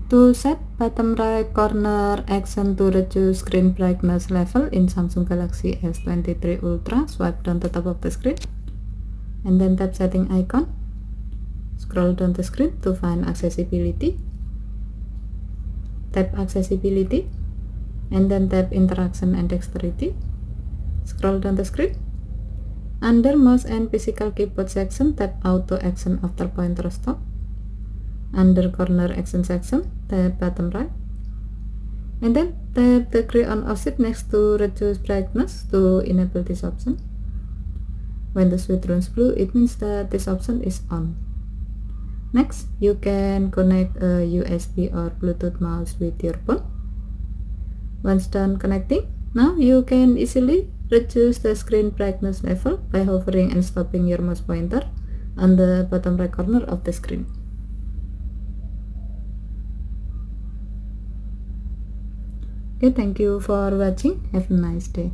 To set bottom right corner action to reduce screen brightness level in Samsung Galaxy S23 Ultra, swipe down the top of the screen and then tap setting icon. Scroll down the screen to find accessibility. Tap accessibility and then tap interaction and dexterity. Scroll down the screen. Under mouse and physical keyboard section, tap auto action after pointer stop. Under corner action section, tap bottom right and then tap the gray on offset next to reduce brightness to enable this option. When the switch turns blue, it means that this option is on. Next, you can connect a USB or Bluetooth mouse with your phone. Once done connecting, now you can easily reduce the screen brightness level by hovering and stopping your mouse pointer on the bottom right corner of the screen. Okay, thank you for watching. Have a nice day.